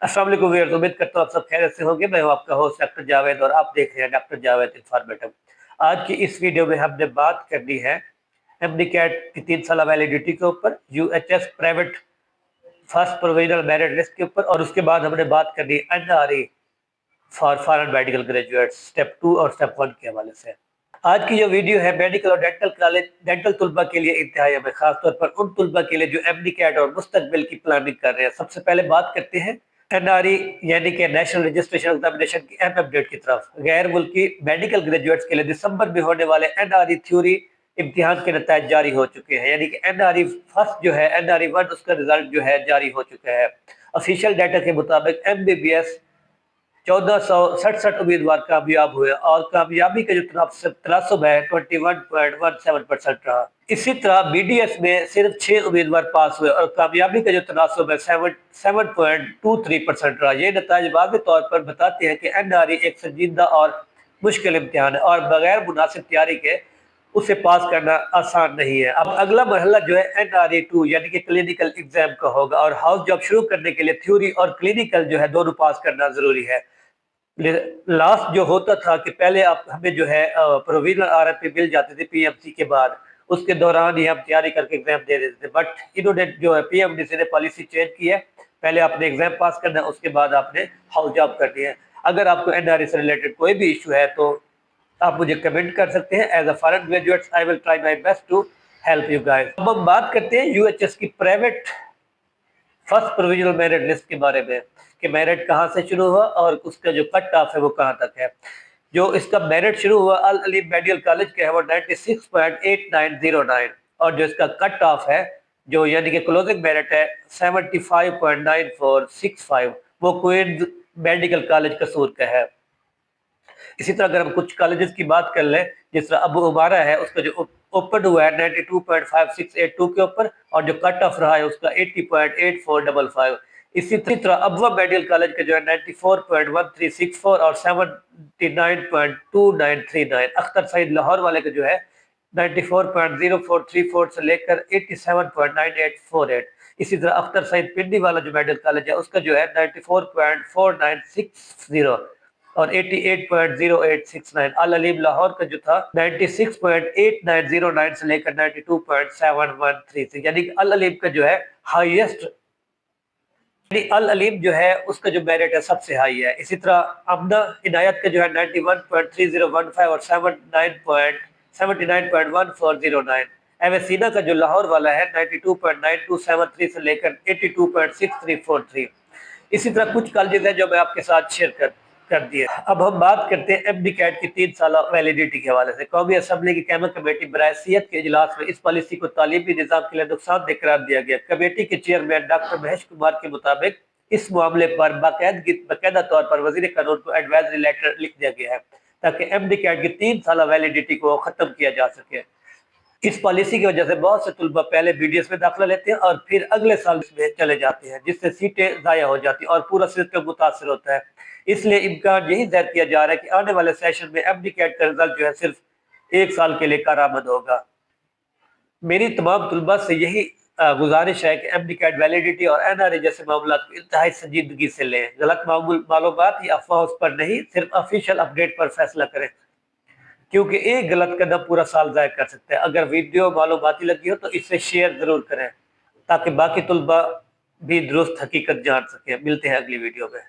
अस्सलाम वालेकुम व्यूअर्स, उम्मीद करता हूँ आप सब खैरियत से होंगे। मैं हूँ आपका होस्ट डॉक्टर जावेद और आप देख रहे हैं डॉक्टर जावेद इन्फॉर्मेटिव। आज की इस वीडियो में हमने बात करनी है एमडी कैट की 3 साल वैलिडिटी के ऊपर, UHS private first provisional merit list के ऊपर, और उसके बाद हमने बात करनी है NRE for foreign medical graduate step 2 और स्टेप 1 के हवाले से। आज की जो वीडियो है मेडिकल और डेंटल कॉलेज डेंटल तुलबा के लिए इंतहाई है, खासतौर पर उन तुलबा के लिए जो एमडी कैट और मुस्तकबिल की प्लानिंग कर रहे हैं। सबसे पहले बात करते हैं एनआरई यानी कि नेशनल रजिस्ट्रेशन एग्जामिनेशन की अहम अपडेट की तरफ। गैर मुल्की मेडिकल ग्रेजुएट्स के लिए दिसंबर में होने वाले एनआरई थ्योरी इम्तिहान के नतीजे जारी हो चुके हैं, यानी कि एनआरई फर्स्ट जो है एनआरई 1 उसका रिजल्ट जो है जारी हो चुका है। ऑफिशियल डाटा के मुताबिक एमबीबीएस 1467 उम्मीदवार कामयाब हुए और कामयाबी का जो तनासब है 21.17% रहा। इसी तरह बीडीएस में सिर्फ 6 उम्मीदवार पास हुए और कामयाबी का जो तनासब है 7.23% रहा। ये नतीजे वाज़ेह तौर पर बताते हैं कि एनआरई एक संजीदा और मुश्किल इम्तिहान है और बगैर मुनासिब तैयारी के उसे पास करना आसान नहीं है। अब अगला मरहला जो है एनआरई 2 यानी कि क्लिनिकल एग्जाम का होगा और हाउस जॉब शुरू करने के लिए थ्योरी और क्लिनिकल जो है दोनों पास करना जरूरी है। लास्ट जो होता था कि पहले आप हमें जो है प्रोविजनल आरएफपी मिल जाते थे पीएमसी के बाद, उसके दौरान ही हम तैयारी करके एग्जाम दे देते थे। बट इन्होंने जो है पीएमडीसी ने पॉलिसी चेंज की है, पहले आपने एग्जाम पास करना है, उसके बाद आपने हाउस जॉब करनी है। अगर आपको एनआरई से रिलेटेड कोई भी इशू है तो आप मुझे कमेंट कर सकते हैं। As a foreign graduates I will try my best to help you guys. अब हम बात करते हैं यूएचएस की private first provisional merit list के बारे में कि मेरिट कहाँ से शुरू हुआ और उसका जो कट ऑफ है वो कहाँ तक है। जो इसका मेरिट शुरू हुआ अल अलीम मेडिकल कॉलेज के है वो 96.8909 और जो इसका कट ऑफ है जो यानी कि क्लोजिंग मेरिट है 75.9465 वो क्वींस मेडिकल कॉलेज कसूर का है। इसी तरह अगर हम कुछ कॉलेजेस की बात कर लें, जिस तरह अबू उमारा है उसका जो ओपन हुआ है 92.5682 के ऊपर और जो कट ऑफ रहा है उसका 80.8455। इसी तरह अबवा मेडिकल कॉलेज का जो है 94.1364 और 79.2939। अख्तर सईद लाहौर वाले का जो है 94.0434 से लेकर 87.9848। इसी तरह अख्तर सईद पिंडी वाला जो मेडिकल कॉलेज है उसका जो है 94.4960 और 88.0869। अल अलीम लाहौर का जो था 96.8909 से लेकर 92.7136, यानी कि अल अलीम का जो है हाईएस्ट, यानी अल अलीम जो है उसका जो मेरिट है सबसे हाई है। इसी तरह अमना इनायत का जो है 91.3015 और 79.1409। एवेसीना का जो लाहौर वाला है 92.9273 से लेकर 82.6343। इसी तरह कुछ कॉलेजेस हैं जो मैं आपके साथ शेयर कर दिए। अब हम बात करते हैं एमडी कैट की 3 साल वैलिडिटी के हवाले से। कौमी असम्बली की कैमरा कमेटी बराए सियत के इजलास में इस पॉलिसी को तालीमी निज़ाम के लिए नुकसानदेह करार दिया गया। कमेटी के चेयरमैन डॉक्टर महेश कुमार के मुताबिक इस मामले पर बाकायदा तौर पर वजीर कानून को एडवाइजरी लेटर लिख दिया गया है ताकि एमडी कैट की 3 साल वैलिडिटी को खत्म किया जा सके। इस पॉलिसी की वजह से बहुत से तलबा पहले बीडीएस में दाखिला लेते हैं और फिर अगले साल में चले जाते हैं, जिससे सीटें ज़ाया हो जाती हैं और पूरा सिस्टम मुतासर होता है। इसलिए इम्कान यही ज़ाहिर किया जा रहा है कि आने वाले सेशन में एमडी कैट का रिजल्ट जो है सिर्फ 1 साल के लिए कारआमद होगा। मेरी तमाम तलबा से यही गुजारिश है कि एमडी कैट वैलिडिटी और एनआरई जैसे मामला को इंतहाई संजीदगी से लें। गलत मालूमात या अफवाह उस पर नहीं, सिर्फ ऑफिशियल अपडेट पर फैसला करें, क्योंकि एक गलत कदम पूरा साल ज़ाया कर सकता है। अगर वीडियो मालूमाती लगी हो तो इसे शेयर ज़रूर करें ताकि बाकी तुलबा भी दुरुस्त हकीकत जान सकें। मिलते हैं अगली वीडियो में।